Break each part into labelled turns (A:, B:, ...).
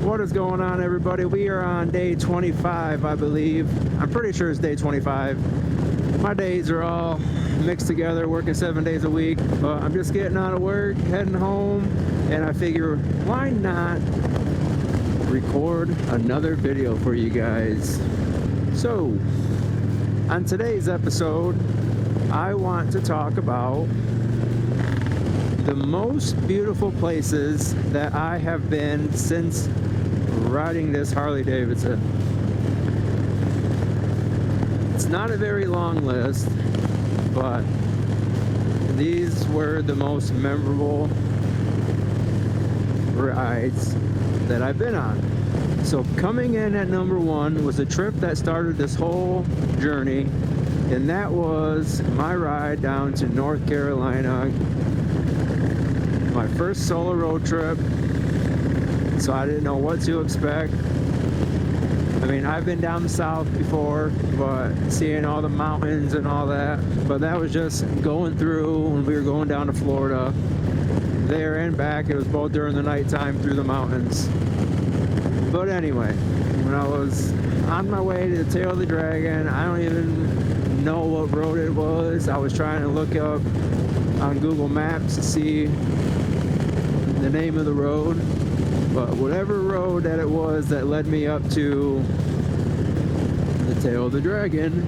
A: What is going on, everybody? We are on day 25, I believe. I'm pretty sure it's day 25. My days are all mixed together, working 7 days a week. But I'm just getting out of work, heading home, and I figure, why not record another video for you guys? So, on today's episode, I want to talk about the most beautiful places that I have been since riding this Harley Davidson. It's not a very long list, but these were the most memorable rides that I've been on. So coming in at number one was a trip that started this whole journey, and that was my ride down to North Carolina. My first solo road trip, so I didn't know what to expect. I mean, I've been down south before, but seeing all the mountains and all that, but that was just going through when we were going down to Florida. There and back, it was both during the nighttime through the mountains. But anyway, when I was on my way to the Tail of the Dragon, I don't even know what road it was. I was trying to look up on Google Maps to see the name of the road, but whatever road that it was that led me up to the Tail of the Dragon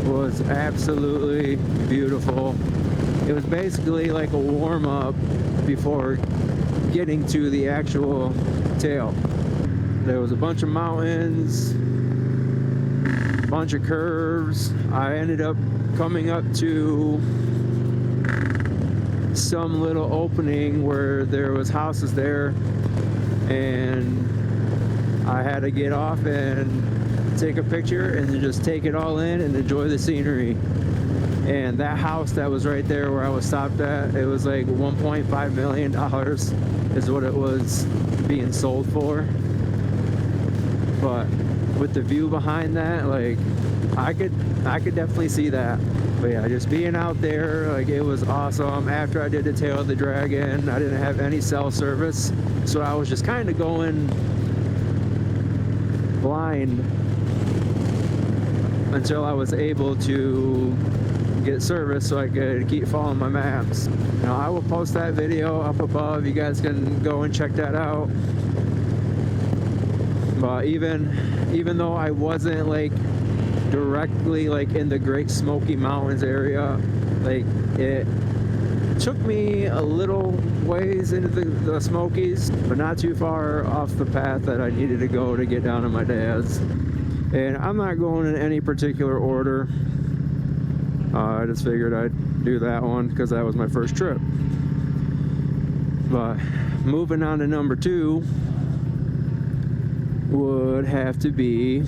A: was absolutely beautiful. It was basically like a warm-up before getting to the actual tail. There was a bunch of mountains, a bunch of curves. I ended up coming up to some little opening where there was houses there, and I had to get off and take a picture and then just take it all in and enjoy the scenery. And that house that was right there where I was stopped at, it was like $1.5 million is what it was being sold for. But with the view behind that, like I could definitely see that. But yeah, just being out there, like, it was awesome. After I did the Tail of the Dragon, I didn't have any cell service, so I was just kind of going blind until I was able to get service so I could keep following my maps. Now, I will post that video up above. You guys can go and check that out. But even though I wasn't like directly like in the Great Smoky Mountains area, like, it took me a little ways into the Smokies, but not too far off the path that I needed to go to get down to my dad's. And I'm not going in any particular order. I just figured I'd do that one because that was my first trip. But moving on to number two would have to be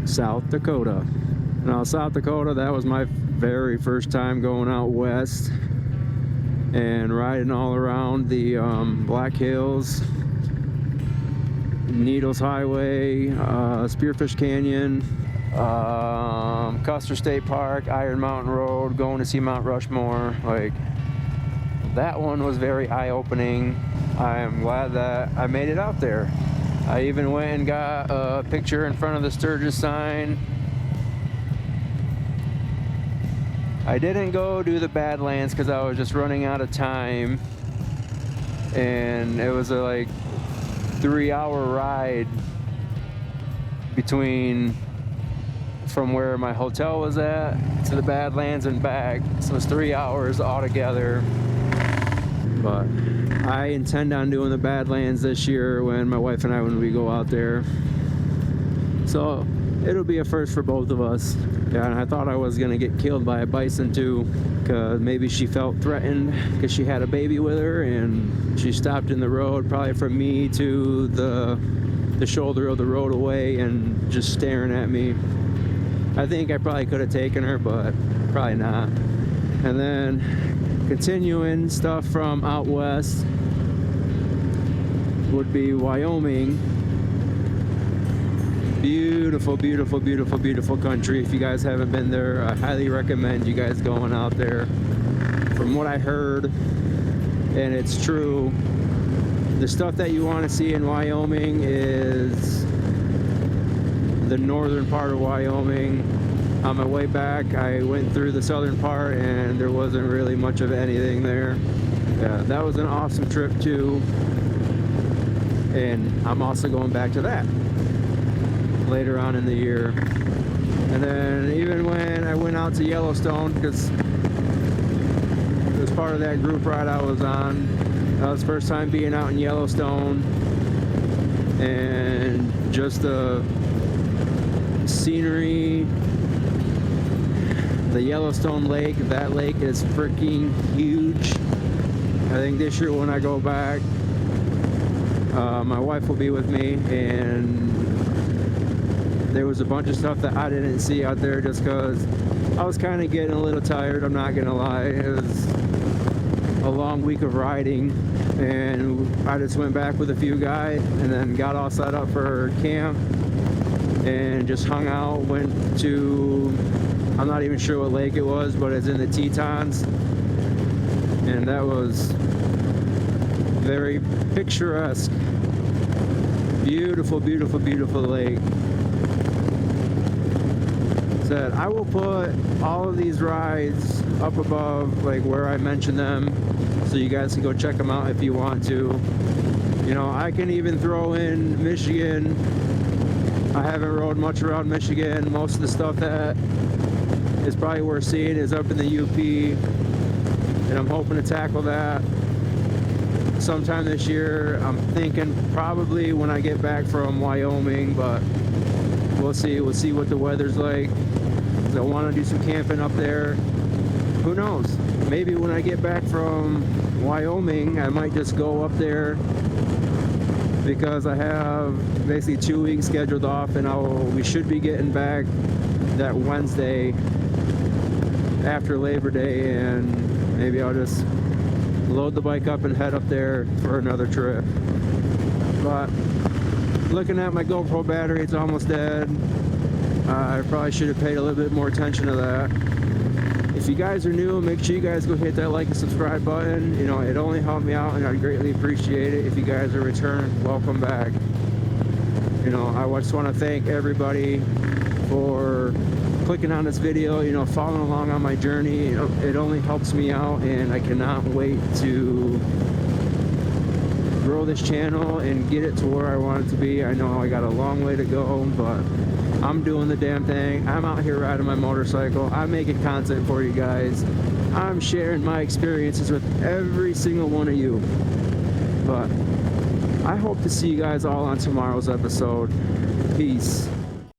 A: South Dakota. Now, South Dakota, that was my very first time going out west and riding all around the Black Hills, Needles Highway, Spearfish Canyon, Custer State Park, Iron Mountain Road, going to see Mount Rushmore. Like, that one was very eye-opening. I am glad that I made it out there. I even went and got a picture in front of the Sturgis sign. I didn't go do the Badlands because I was just running out of time, and it was a like 3-hour ride from where my hotel was at to the Badlands and back, so it's 3 hours altogether. But I intend on doing the Badlands this year when my wife and I, when we go out there. So it'll be a first for both of us. Yeah, and I thought I was gonna get killed by a bison too, because maybe she felt threatened because she had a baby with her, and she stopped in the road, probably from me to the shoulder of the road away, and just staring at me. I think I probably could have taken her, but probably not. And then continuing stuff from out west would be Wyoming. Beautiful, beautiful, beautiful, beautiful country. If you guys haven't been there, I highly recommend you guys going out there. From what I heard, and it's true, The stuff that you want to see in Wyoming is the northern part of Wyoming. On my way back, I went through the southern part and there wasn't really much of anything there. Yeah, that was an awesome trip too. And I'm also going back to that later on in the year. And then even when I went out to Yellowstone, because it was part of that group ride I was on, that was the first time being out in Yellowstone, and just the scenery, the Yellowstone Lake, that lake is freaking huge. I think this year when I go back, my wife will be with me, and there was a bunch of stuff that I didn't see out there just because I was kind of getting a little tired, I'm not gonna lie. It was a long week of riding, and I just went back with a few guys and then got all set up for camp and just hung out. Went to, I'm not even sure what lake it was, but it's in the Tetons, and that was very picturesque. Beautiful, beautiful, beautiful lake. Said I will put all of these rides up above, like where I mentioned them, so you guys can go check them out if you want to. You know, I can even throw in Michigan. I haven't rode much around Michigan. Most of the stuff that is probably worth seeing is up in the UP, and I'm hoping to tackle that sometime this year. I'm thinking probably when I get back from Wyoming, but we'll see. We'll see what the weather's like. I want to do some camping up there. Who knows? Maybe when I get back from Wyoming, I might just go up there, because I have basically 2 weeks scheduled off, and we should be getting back that Wednesday after Labor Day, and maybe I'll just load the bike up and head up there for another trip. But looking at my GoPro battery, it's almost dead. I probably should have paid a little bit more attention to that. If you guys are new, make sure you guys go hit that like and subscribe button. You know, it only helped me out, and I'd greatly appreciate it. If you guys are returned, welcome back. You know, I just want to thank everybody for clicking on this video, you know, following along on my journey. You know, it only helps me out, and I cannot wait to grow this channel and get it to where I want it to be. I know I got a long way to go, but I'm doing the damn thing. I'm out here riding my motorcycle. I'm making content for you guys. I'm sharing my experiences with every single one of you. But I hope to see you guys all on tomorrow's episode. Peace.